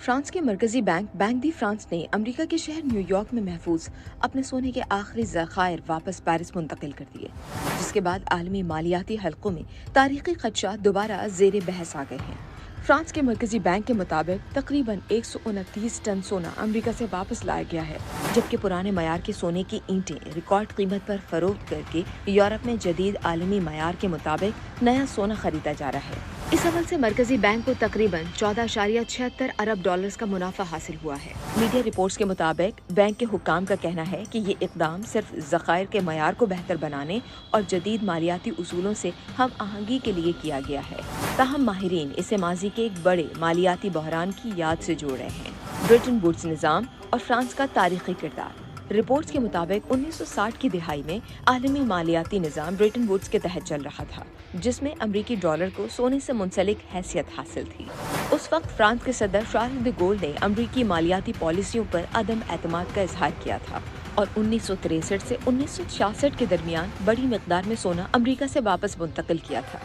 France کے مرکزی bank دی France نے امریکہ کے شہر نیو یارک میں محفوظ اپنے سونے کے آخری ذخائر واپس پیرس منتقل کر دیے، جس کے بعد عالمی مالیاتی حلقوں میں تاریخی خدشات دوبارہ زیر بحث آ گئے ہیں۔ فرانس کے مرکزی بینک کے مطابق تقریباً 129 ٹن سونا امریکہ سے واپس لایا گیا ہے، جبکہ پرانے معیار کے سونے کی اینٹیں ریکارڈ قیمت پر فروخت کر کے یورپ میں جدید عالمی معیار کے مطابق نیا سونا خریدا جا رہا ہے۔ اس عمل سے مرکزی بینک کو تقریباً 14.76 ارب ڈالرز کا منافع حاصل ہوا ہے۔ میڈیا رپورٹس کے مطابق بینک کے حکام کا کہنا ہے کہ یہ اقدام صرف ذخائر کے معیار کو بہتر بنانے اور جدید مالیاتی اصولوں سے ہم آہنگی کے لیے کیا گیا ہے، تاہم ماہرین اسے ماضی کے ایک بڑے مالیاتی بحران کی یاد سے جوڑ رہے ہیں۔ برٹن ووڈز نظام اور فرانس کا تاریخی کردار۔ رپورٹس کے مطابق 1960 کی دہائی میں عالمی مالیاتی نظام برٹن ووڈز کے تحت چل رہا تھا، جس میں امریکی ڈالر کو سونے سے منسلک حیثیت حاصل تھی۔ اس وقت فرانس کے صدر شارل ڈی گول نے امریکی مالیاتی پالیسیوں پر عدم اعتماد کا اظہار کیا تھا اور 1963 سے 1966 کے درمیان بڑی مقدار میں سونا امریکہ سے واپس منتقل کیا تھا۔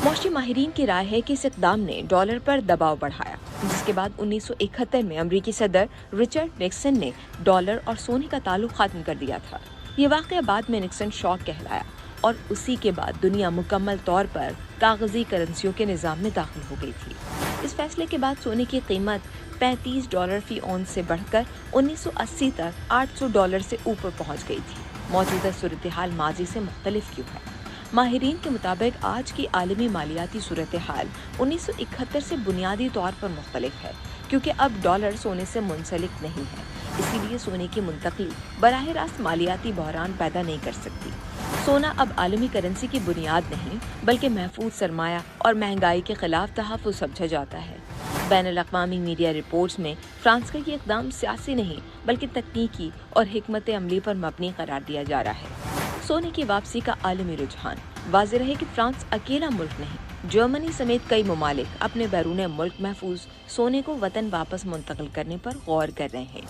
معاشی ماہرین کی رائے ہے کہ اس اقدام نے ڈالر پر دباؤ بڑھایا، جس کے بعد 1971 میں امریکی صدر رچرڈ نکسن نے ڈالر اور سونے کا تعلق ختم کر دیا تھا۔ یہ واقعہ بعد میں نکسن شاک کہلایا اور اسی کے بعد دنیا مکمل طور پر کاغذی کرنسیوں کے نظام میں داخل ہو گئی تھی۔ اس فیصلے کے بعد سونے کی قیمت $35 فی اونس سے بڑھ کر 1980 تک $800 سے اوپر پہنچ گئی تھی۔ موجودہ صورتحال ماضی سے مختلف کیوں ہے؟ ماہرین کے مطابق آج کی عالمی مالیاتی صورتحال 1971 سے بنیادی طور پر مختلف ہے، کیونکہ اب ڈالر سونے سے منسلک نہیں ہے، اسی لیے سونے کی منتقلی براہ راست مالیاتی بحران پیدا نہیں کر سکتی۔ سونا اب عالمی کرنسی کی بنیاد نہیں بلکہ محفوظ سرمایہ اور مہنگائی کے خلاف تحفظ سمجھا جاتا ہے۔ بین الاقوامی میڈیا رپورٹس میں فرانس کا یہ اقدام سیاسی نہیں بلکہ تکنیکی اور حکمت عملی پر مبنی قرار دیا جا رہا ہے۔ سونے کی واپسی کا عالمی رجحان۔ واضح رہے کہ فرانس اکیلا ملک نہیں، جرمنی سمیت کئی ممالک اپنے بیرون ملک محفوظ سونے کو وطن واپس منتقل کرنے پر غور کر رہے ہیں۔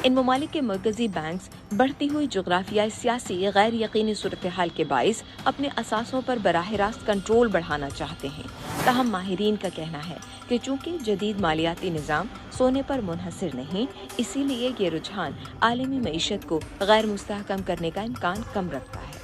ان ممالک کے مرکزی بینکس بڑھتی ہوئی جغرافیائی سیاسی غیر یقینی صورتحال کے باعث اپنے اثاثوں پر براہ راست کنٹرول بڑھانا چاہتے ہیں، تاہم ماہرین کا کہنا ہے کہ چونکہ جدید مالیاتی نظام سونے پر منحصر نہیں، اسی لیے یہ رجحان عالمی معیشت کو غیر مستحکم کرنے کا امکان کم رکھتا ہے۔